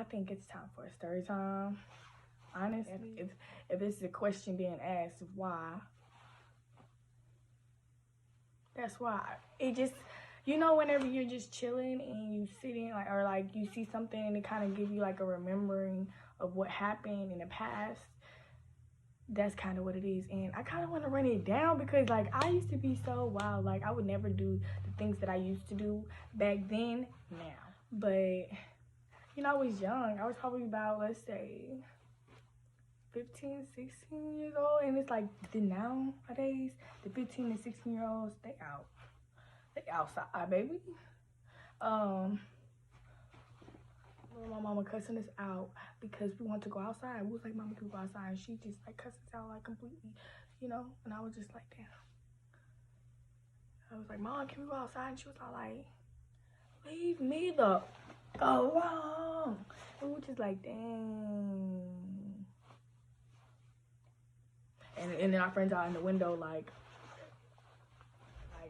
think it's time for a story time. Honestly, if this is a question being asked, why? That's why. It just, whenever you're just chilling and you sitting like, or like you see something and it kind of give you like a remembering of what happened in the past. That's kind of what it is, and I kind of want to run it down because like I used to be so wild. Like I would never do the things that I used to do back then now. But I was young. I was probably about, let's say, 15, 16 years old. And it's like nowadays, the 15 and 16-year-olds, they out. They outside, baby. My mama cussing us out because we want to go outside. We was like, Mama, can we go outside? And she just like cussed us out like completely, And I was just like, damn. I was like, Mom, can we go outside? And she was all like, leave me the go alone. And we were just like, dang. And then our friends out in the window like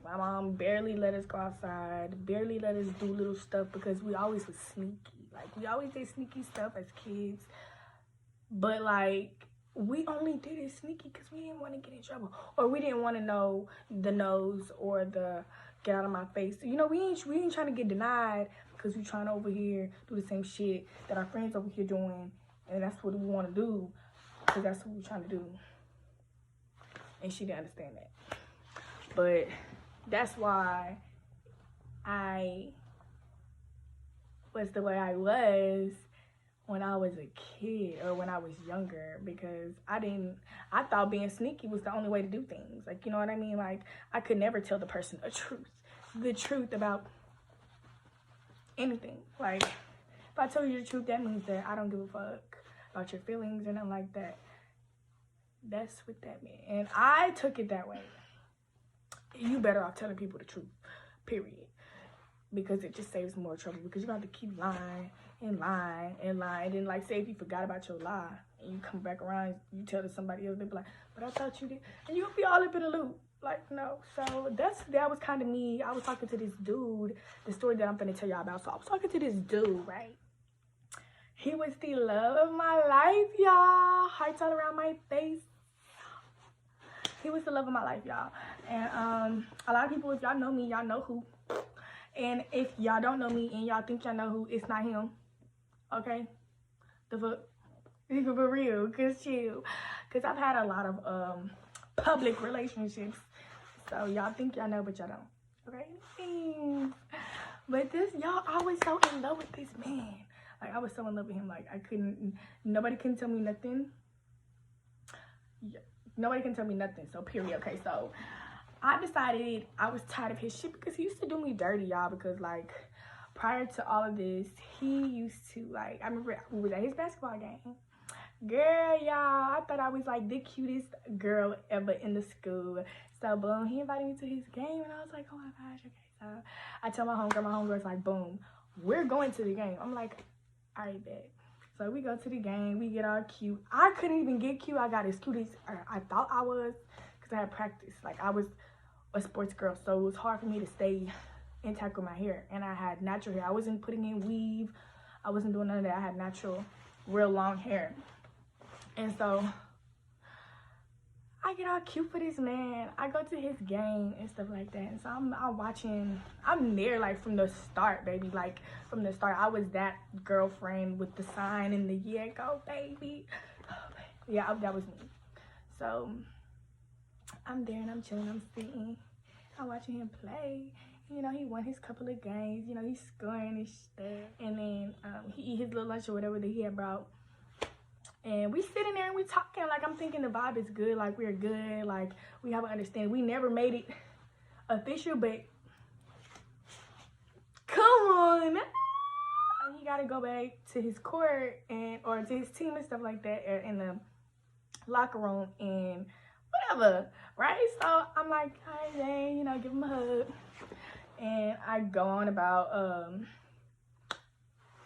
my mom barely let us go outside, barely let us do little stuff because we always was sneaky. Like we always did sneaky stuff as kids. But like we only did it sneaky because we didn't want to get in trouble. Or we didn't want to know the no's or the get out of my face. We ain't trying to get denied because we trying to over here do the same shit that our friends over here doing. And that's what we want to do because that's what we're trying to do. And she didn't understand that. But that's why I was the way I was when I was a kid or when I was younger, because I thought being sneaky was the only way to do things. Like, you know what I mean? Like, I could never tell the person the truth about anything. Like, if I tell you the truth, that means that I don't give a fuck about your feelings or nothing like that. That's what that meant. And I took it that way. You better off telling people the truth, period. Because it just saves more trouble. Because you have to keep lying and lying and lying. And then, like, say if you forgot about your lie and you come back around, you tell to somebody else, they be like, but I thought you did. And you'll be all up in the loop. Like, no. So that was kind of me. I was talking to this dude, the story that I'm going to tell y'all about. So I was talking to this dude, right? He was the love of my life, y'all. Hearts all around my face. He was the love of my life, y'all. And a lot of people, if y'all know me, y'all know who. And if y'all don't know me and y'all think y'all know who, it's not him. Okay? The fuck? For real. Cause chill. Cause I've had a lot of public relationships. So y'all think y'all know, but y'all don't. Okay? But y'all, I was so in love with this man. Like, I was so in love with him. Like, nobody can tell me nothing. Yeah. Nobody can tell me nothing, so period. Okay, so I decided I was tired of his shit because he used to do me dirty, y'all, because, like, prior to all of this, he used to, like, I remember we was at his basketball game. Girl, y'all, I thought I was, like, the cutest girl ever in the school. So, boom, he invited me to his game, and I was like, oh, my gosh, okay. So I tell my homegirl's like, boom, we're going to the game. I'm like, all right, bet. So we go to the game, we get all cute. I couldn't even get cute. I got as cute as I thought I was because I had practice. Like, I was a sports girl, so it was hard for me to stay intact with my hair. And I had natural hair. I wasn't putting in weave. I wasn't doing none of that. I had natural, real long hair. And so I get all cute for this man. I go to his game and stuff like that. And so I'm watching. I'm there, like, from the start, baby. Like, from the start, I was that girlfriend with the sign and the yeah, go, baby. Oh, baby. Yeah, that was me. So I'm there and I'm chilling. I'm sitting. I'm watching him play. He won his couple of games. He's scoring and stuff. And then he eat his little lunch or whatever that he had brought. And we sitting there and we talking, like, I'm thinking the vibe is good, like, we're good, like, we have an understanding. We never made it official, but come on. He got to go back to his court or to his team and stuff like that in the locker room and whatever, right? So I'm like, hi, Jane, give him a hug. And I go on about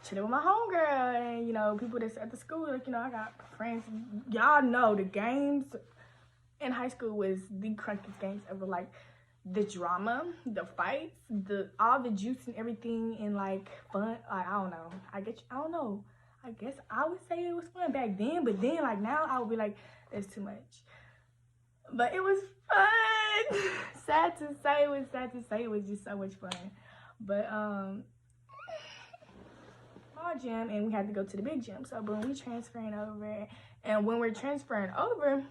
chilling with my homegirl and, people that's at the school. Like, I got friends. Y'all know the games in high school was the crunkiest games ever. Like, the drama, the fights, all the juice and everything and, like, fun. Like, I don't know. I don't know. I guess I would say it was fun back then, but then like now I would be like, that's too much. But it was fun. Sad to say, it was just so much fun. But small gym, and we had to go to the big gym. So boom, we transferring over, and when we're transferring over,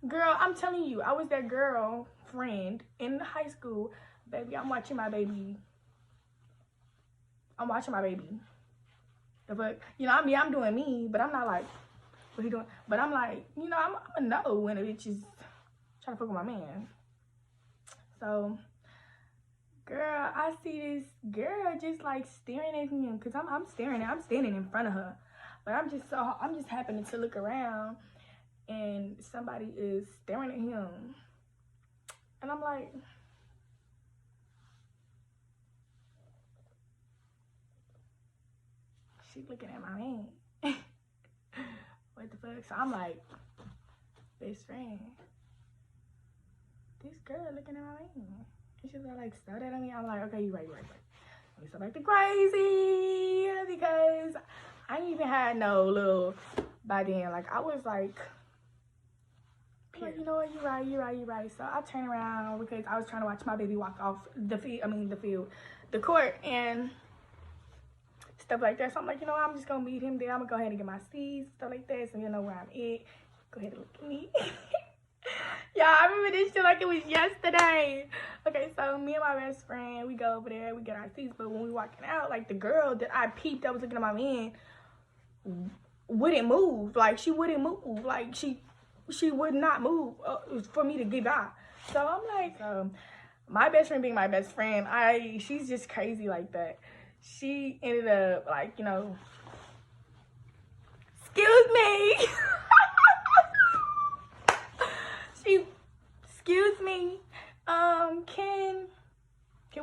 girl, I'm telling you, I was that girl friend in high school. Baby, I'm watching my baby. The fuck, you know, I mean, I'm doing me, but I'm not like, what he doing? But I'm like, you know, I'm gonna know when a bitch is trying to fuck with my man. So, girl, I see this girl just like staring at him, cause I'm standing in front of her, but I'm just happening to look around, and somebody is staring at him, and I'm like, she's looking at my man. What the fuck? So I'm like, best friend, this girl looking at my man. And she's like, start that at me. I'm like, okay, you right. Let me start back to crazy, because I ain't even had no little, by then, like, I was like, you know what, you're right. So I turn around because I was trying to watch my baby walk off the court, and stuff like that. So I'm like, you know what, I'm just gonna meet him there. I'm gonna go ahead and get my seeds, stuff like that, so you know where I'm at. Go ahead and look at me. Y'all, I remember this shit like it was yesterday. Okay, so me and my best friend, we go over there, we get our seats, but when we walking out, like, the girl that I peeped that was looking at my man wouldn't move. Like, she wouldn't move. Like, she would not move for me to get by. So I'm like, my best friend being my best friend, she's just crazy like that. She ended up, like, you know, excuse me. Excuse me, can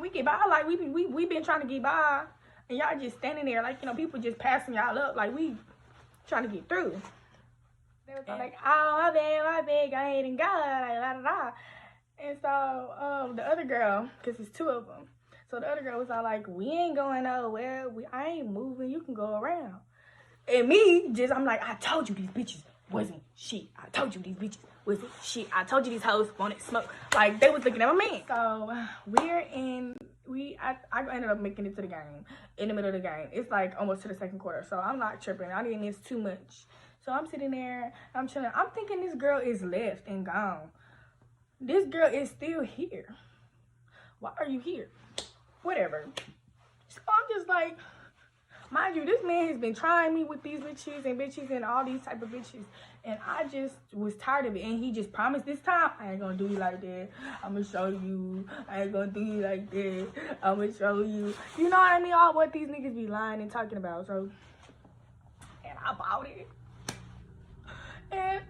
we get by? Like, we been trying to get by, and y'all just standing there, like, you know, people just passing y'all up, like, we trying to get through. They was like, oh, my bad, go ahead and go, like, la da da. And so, the other girl, because it's two of them, so the other girl was all like, we ain't going nowhere, I ain't moving, you can go around. And me, I'm like, I told you these bitches wasn't shit. I told you these bitches wasn't shit. I told you these hoes wanted smoke. Like, they was looking at my man. So I ended up making it to the game, in the middle of the game. It's like almost to the second quarter, so I'm not tripping. I didn't miss too much. So I'm sitting there, I'm chilling. I'm thinking this girl is left and gone. This girl is still here. Why are you here? Whatever. So I'm just like, mind you, this man has been trying me with these bitches and all these type of bitches. And I just was tired of it. And he just promised this time, I ain't gonna do you like that. I'm gonna show you. I ain't gonna do you like that. I'm gonna show you. You know what I mean? All what these niggas be lying and talking about. So, and I bought it. And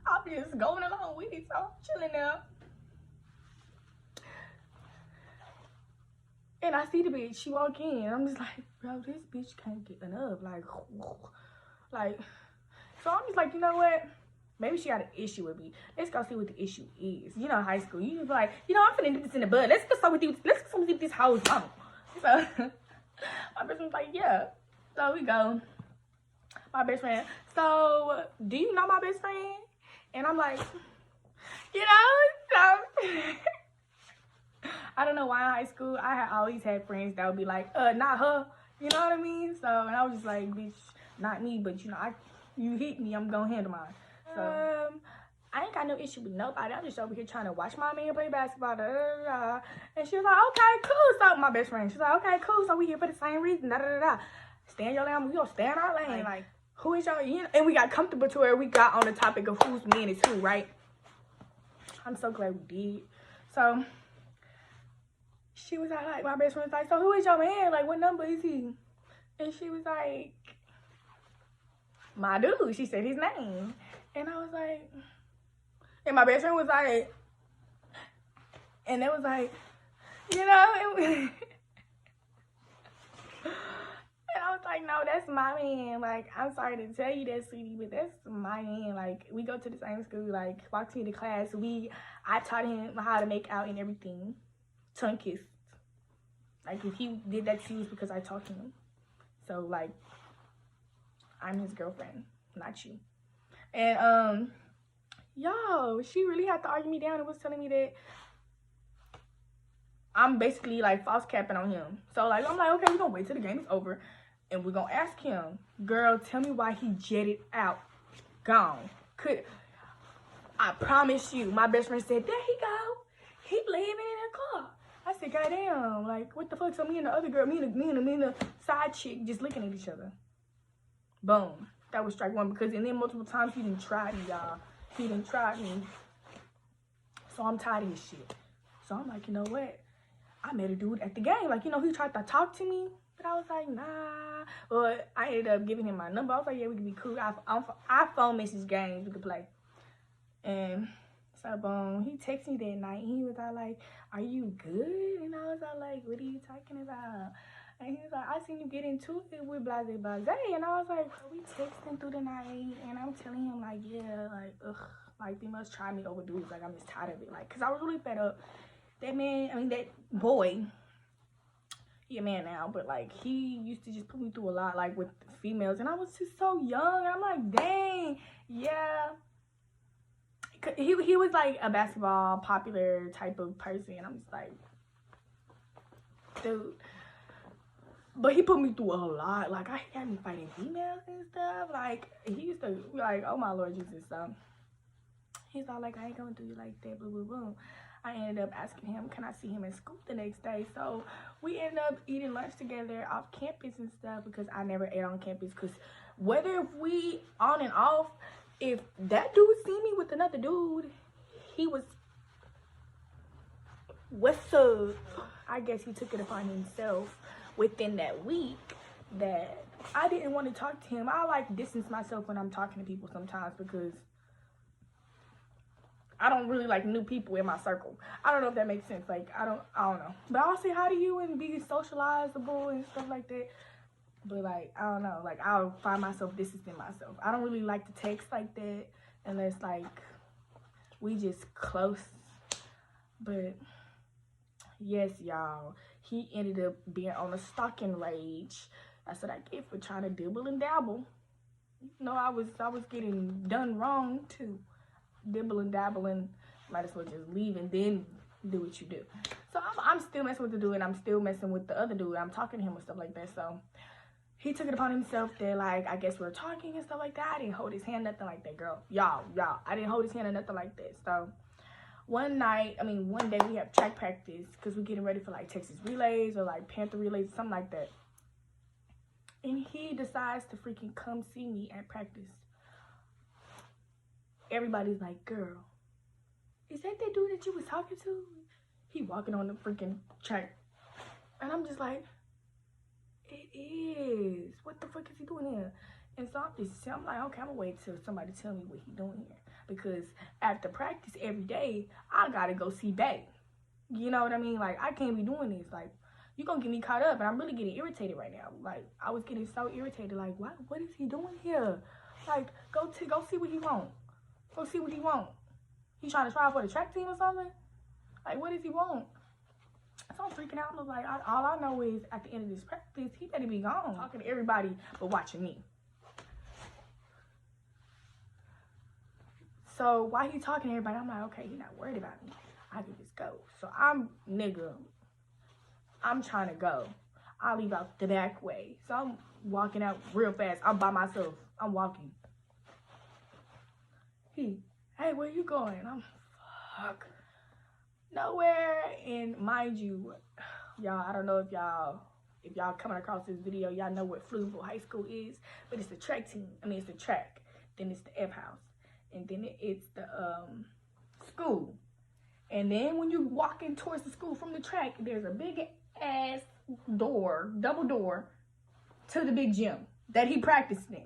I'm just going along with it. So I'm chilling now. And I see the bitch, she walk in, I'm just like, bro, this bitch can't get enough, like, so I'm just like, you know what, maybe she got an issue with me, let's go see what the issue is. You know, high school, you just be like, you know, I'm finna nip this in the bud, let's go start with this hoe's mama. So, my best friend's like, yeah, so we go, my best friend, so, do you know my best friend? And I'm like, you know, so, I don't know why in high school I had always had friends that would be like, not her, you know what I mean? So, and I was just like, bitch, not me, but you know, you hit me, I'm gonna handle mine. So, I ain't got no issue with nobody. I'm just over here trying to watch my man play basketball, da, da, da, da. And she was like, okay, cool. So, my best friend, she's like, okay, cool. So, we here for the same reason, da, da, da, da. Stay in your lane, we gonna stay in our lane. Like, who is your, you know? And we got comfortable to where we got on the topic of whose man is who, right? I'm so glad we did. So, she was like, my best friend was like, so who is your man? Like, what number is he? And she was like, my dude. She said his name. And I was like, and my best friend was like, and it was like, you know, and I was like, no, that's my man. Like, I'm sorry to tell you that, sweetie, but that's my man. Like, we go to the same school, like, walked me to class. I taught him how to make out and everything. Tongue kissed. Like, if he did that to you, it's because I taught him. So, like, I'm his girlfriend, not you. And yo, she really had to argue me down and was telling me that I'm basically like false capping on him. So like I'm like, okay, we're gonna wait till the game is over and we're gonna ask him, girl, tell me why he jetted out. Gone. I promise you, my best friend said, there he go. He leaving in a car. I said, goddamn, like what the fuck? So me and the other girl, me and the side chick just looking at each other. Boom. That was strike one, because and then multiple times he didn't try me, y'all. He didn't try me. So I'm tired of his shit. So I'm like, you know what? I met a dude at the game. Like, you know, he tried to talk to me, but I was like, nah. But I ended up giving him my number. I was like, yeah, we can be cool. I phone message games we could play. And so boom, he texted me that night. He was all like, are you good? And I was all like, what are you talking about? And he was like, I seen you get into it with blase blase. And I was like, we texting through the night. And I'm telling him like, yeah, like, ugh, like they must try me over dudes. Like I'm just tired of it. Like, cause I was really fed up. That man, I mean that boy, he a man now, but like he used to just put me through a lot, like with females. And I was just so young. And I'm like, dang, yeah. He was like a basketball popular type of person. I'm just like, dude. But he put me through a lot. Like, I had me fighting females and stuff. Like, he used to be like, oh my Lord Jesus. So, he's all like, I ain't gonna do you like that, boo, boo, boo. I ended up asking him, can I see him in school the next day? So, we ended up eating lunch together off campus and stuff, because I never ate on campus. Because whether if we on and off, if that dude see me with another dude, he was, what's up? I guess he took it upon himself within that week that I didn't want to talk to him. I like distance myself when I'm talking to people sometimes, because I don't really like new people in my circle. I don't know if that makes sense. Like, I don't know. But I'll say hi to you and be socializable and stuff like that. But like, I don't know. Like, I'll find myself distancing myself. I don't really like to text like that unless like we just close. But yes, y'all, he ended up being on a stalking rage. That's what I get for trying to dibble and dabble. You know, I was getting done wrong too. Dibble and dabble, and might as well just leave and then do what you do. So I'm still messing with the dude, and I'm still messing with the other dude. I'm talking to him and stuff like that. So he took it upon himself that, like, I guess we were talking and stuff like that. I didn't hold his hand, nothing like that, girl. Y'all, I didn't hold his hand or nothing like that. So one day we have track practice because we're getting ready for like Texas relays or like Panther relays, something like that. And he decides to freaking come see me at practice. Everybody's like, girl, is that dude that you was talking to? He walking on the freaking track. And I'm just like, it is. What the fuck is he doing here? And so I'm like, okay, I'm gonna wait till somebody tell me what he doing here. Because after practice every day, I gotta go see Bay. You know what I mean? Like, I can't be doing this. Like, you gonna get me caught up, and I'm really getting irritated right now. Like, I was getting so irritated. Like, what is he doing here? Like, go see what he want. Go see what he want. He trying to try for the track team or something? Like, what does he want? So I'm freaking out. I'm like, all I know is at the end of this practice, he better be gone. Talking to everybody, but watching me. So while he talking to everybody, I'm like, okay, he not worried about me. I can just go. So I'm trying to go. I leave out the back way. So I'm walking out real fast. I'm by myself. I'm walking. Hey, where you going? I'm, fuck. Nowhere. And mind you, y'all, I don't know if y'all coming across this video, y'all know what Pflugerville High School is, but it's the track team. I mean, it's the track. Then it's the F house. And then it's the school. And then when you walking towards the school from the track, there's a big ass door, double door, to the big gym that he practiced in.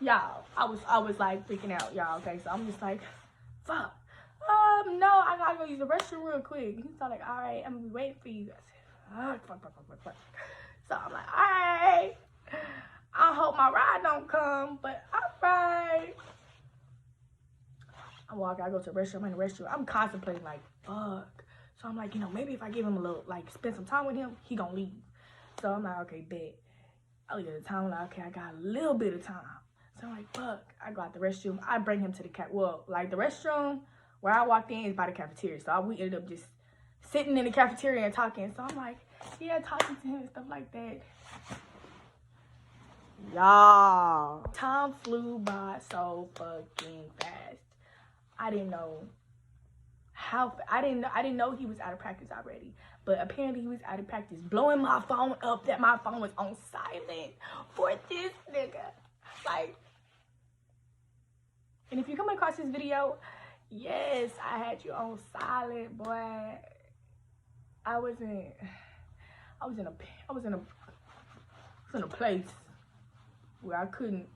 Y'all, I was like freaking out, y'all. Okay, so I'm just like, fuck. No, I gotta go use the restroom real quick. He's like, all right, I'm gonna be waiting for you. I said, fuck. So I'm like, all right. I hope my ride don't come, but all right. I'm walking, I go to the restroom, I'm in the restroom. I'm contemplating like, fuck. So I'm like, you know, maybe if I give him a little, like, spend some time with him, he gonna leave. So I'm like, okay, bet. I look at the time, I'm like, okay, I got a little bit of time. So I'm like, fuck. I go out the restroom. I bring him to the the restroom where I walked in is by the cafeteria. So we ended up just sitting in the cafeteria and talking. So I'm like, yeah, talking to him and stuff like that. Y'all, time flew by so fucking fast. I didn't know I didn't know he was out of practice already. But apparently he was out of practice, blowing my phone up that my phone was on silent for this nigga. Like, and if you come across this video, yes, I had you on silent, boy. I was in a place where I couldn't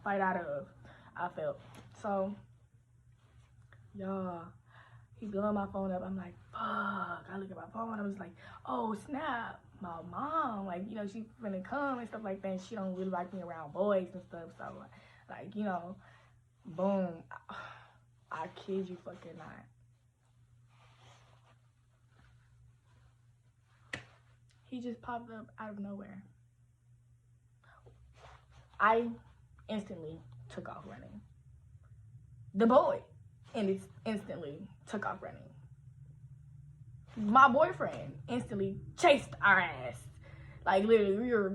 fight out of, I felt. So, y'all, he blowing my phone up. I'm like, fuck. I look at my phone. I was like, oh, snap. My mom, like, you know, she finna come and stuff like that. And she don't really like me around boys and stuff. So, like, you know, boom. I kid you fucking not. He just popped up out of nowhere. I instantly took off running. The boy instantly took off running. My boyfriend instantly chased our ass. Like, literally, we were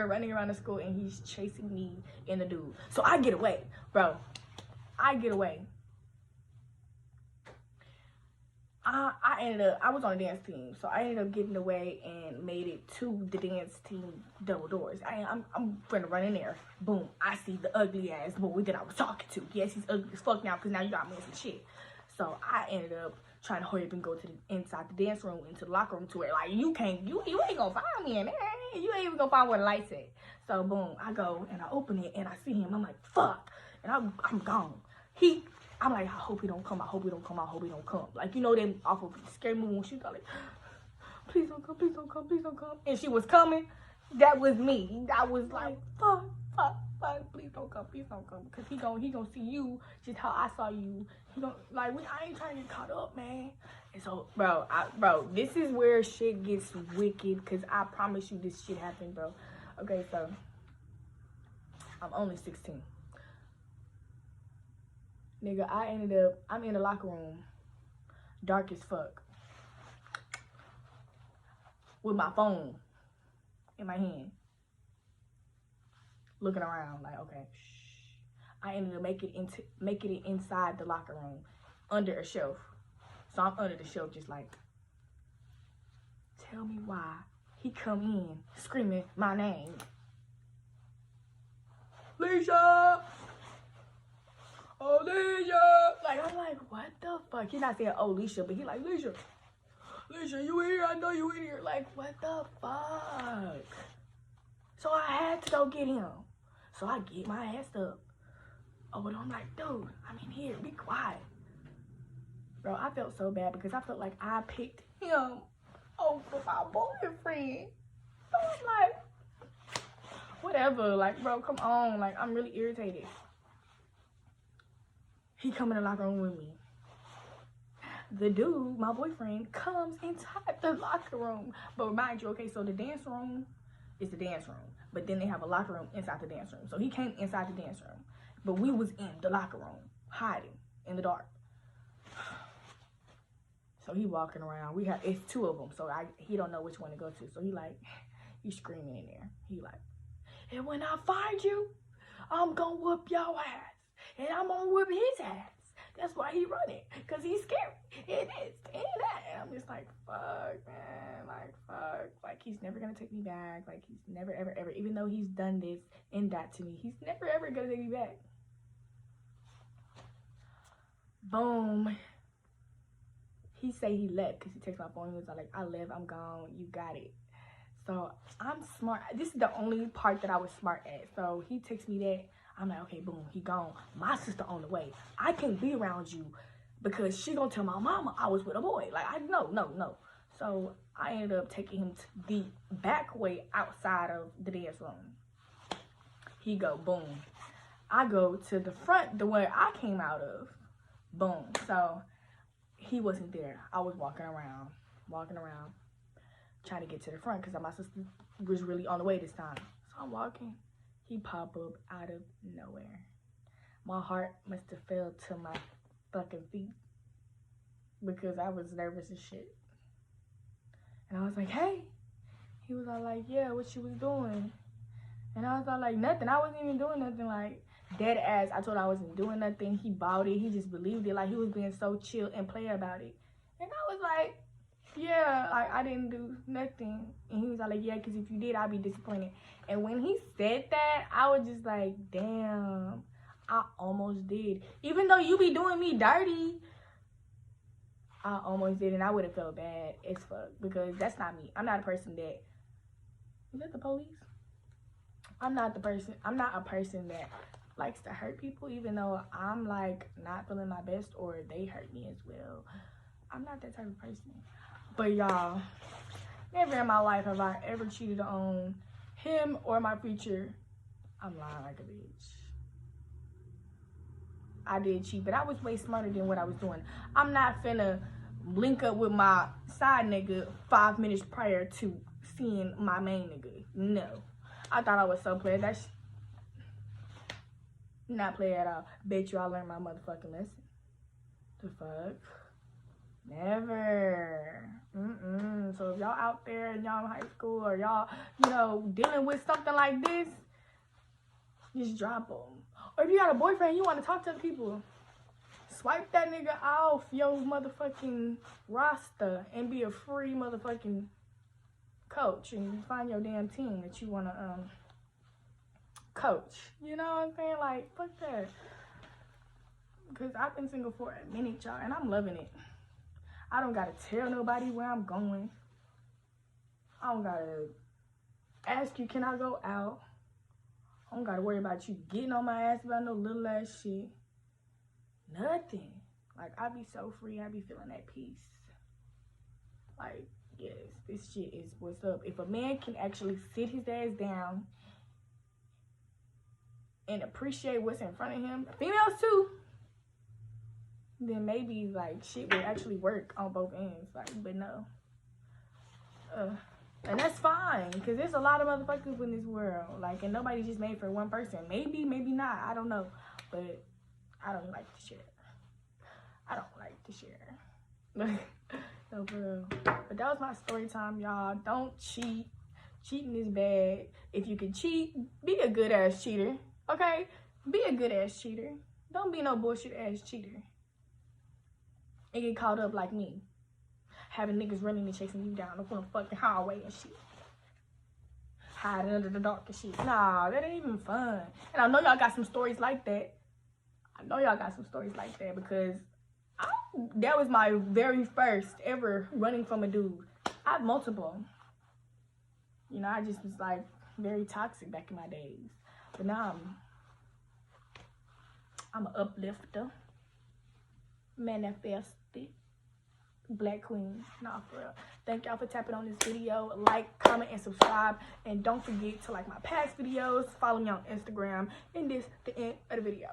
running around the school and he's chasing me and the dude. So I get away, bro. I get away. I was on a dance team, so I ended up getting away and made it to the dance team double doors. I'm gonna run in there. Boom, I see the ugly ass boy that I was talking to. Yes, he's ugly as fuck now because now you got me some shit. So I ended up trying to hurry up and go to the inside the dance room, into the locker room to where, like, you ain't gonna find me in there. You ain't even gonna find where the lights at. So boom, I go and I open it and I see him. I'm like, fuck. And I'm gone. I'm like, I hope he don't come. I hope he don't come. I hope he don't come. Like, you know them awful scary movie when she got like, please don't come, please don't come, please don't come. And she was coming. That was me. I was like, fuck, please don't come, please don't come. Because he gonna see you just how I saw you. He gonna, like, I ain't trying to get caught up, man. And so, bro, this is where shit gets wicked. Because I promise you this shit happened, bro. Okay, so, I'm only 16. Nigga, I'm in the locker room, dark as fuck, with my phone in my hand, looking around like, okay, shh. I ended up making it inside the locker room, under a shelf. So I'm under the shelf just like, tell me why he come in screaming my name. Leisha! Oh, Leisha! Like, I'm like, what the fuck? He's not saying, oh, Leisha, but he like, Leisha, you in here? I know you in here. Like, what the fuck? So I had to go get him. So I get my ass up. Oh, but I'm like, dude, I'm in here. Be quiet. Bro, I felt so bad because I felt like I picked him over my boyfriend. So I was like, whatever. Like, bro, come on. Like, I'm really irritated. He come in the locker room with me. The dude, my boyfriend, comes inside the locker room. But remind you, okay, so the dance room is the dance room. But then they have a locker room inside the dance room. So he came inside the dance room. But we was in the locker room, hiding in the dark. So he walking around. It's two of them. So he don't know which one to go to. So he's screaming in there. He like, and when I find you, I'm gonna whoop your ass. And I'm gonna whip his ass. That's why he running. Because he's scary. It is. And that. And I'm just like, fuck, man. Like, fuck. Like, he's never gonna take me back. Like, he's never, ever, ever. Even though he's done this and that to me, he's never, ever gonna take me back. Boom. He say he left because he texted my phone. He was like, I left. I'm gone. You got it. So, I'm smart. This is the only part that I was smart at. So, he texts me that. I'm like, okay, boom, he gone. My sister on the way. I can't be around you because she gonna tell my mama I was with a boy. Like, no. So I ended up taking him to the back way outside of the dance room. He go, boom. I go to the front, the way I came out of. Boom. So he wasn't there. I was walking around, trying to get to the front because my sister was really on the way this time. So I'm walking. He pop up out of nowhere. My heart must have fell to my fucking feet because I was nervous as shit. And I was like, hey. He was all like, yeah, what you was doing? And I was all like, nothing. I wasn't even doing nothing. Like, dead ass. I told him I wasn't doing nothing. He bought it. He just believed it. Like, he was being so chill and play about it. And I was like, yeah, like, I didn't do nothing. And he was all like, yeah, because if you did, I'd be disappointed. And when he said that, I was just like, damn, I almost did. Even though you be doing me dirty, I almost did. And I would have felt bad as fuck because that's not me. I'm not a person that... Is that the police? I'm not a person that likes to hurt people, even though I'm like not feeling my best or they hurt me as well. I'm not that type of person. But y'all, never in my life have I ever cheated on him or my future. I'm lying like a bitch. I did cheat, but I was way smarter than what I was doing. I'm not finna link up with my side nigga 5 minutes prior to seeing my main nigga. No. I thought I was so player. That's not play at all. Bet you I learned my motherfucking lesson. The fuck? Never. So if y'all out there and y'all in high school or y'all, you know, dealing with something like this, just drop them. Or if you got a boyfriend, you want to talk to the people, swipe that nigga off your motherfucking roster and be a free motherfucking coach and find your damn team that you want to coach. You know what I'm saying? Like, fuck that. Because I've been single for a minute, y'all, and I'm loving it. I don't got to tell nobody where I'm going. I don't got to ask you, can I go out? I don't got to worry about you getting on my ass about no little ass shit. Nothing. Like, I be so free. I be feeling at peace. Like, yes, this shit is what's up. If a man can actually sit his ass down and appreciate what's in front of him, females too, then maybe, like, shit will actually work on both ends. Like, but no. And that's fine, because there's a lot of motherfuckers in this world. Like, and nobody's just made for one person. Maybe, maybe not. I don't know. But I don't like to share. I don't like to share. No, for real. But that was my story time, y'all. Don't cheat. Cheating is bad. If you can cheat, be a good ass cheater. Okay? Be a good ass cheater. Don't be no bullshit ass cheater. And get caught up like me. Having niggas running and chasing you down the fucking hallway and shit. Hiding under the dark and shit. Nah, that ain't even fun. And I know y'all got some stories like that. Because that was my very first ever running from a dude. I have multiple. You know, I just was like very toxic back in my days. But now I'm an uplifter. Manifested. Black queen. Nah, for real. Thank y'all for tapping on this video. Like, comment, and subscribe. And don't forget to like my past videos. Follow me on Instagram. And this the end of the video.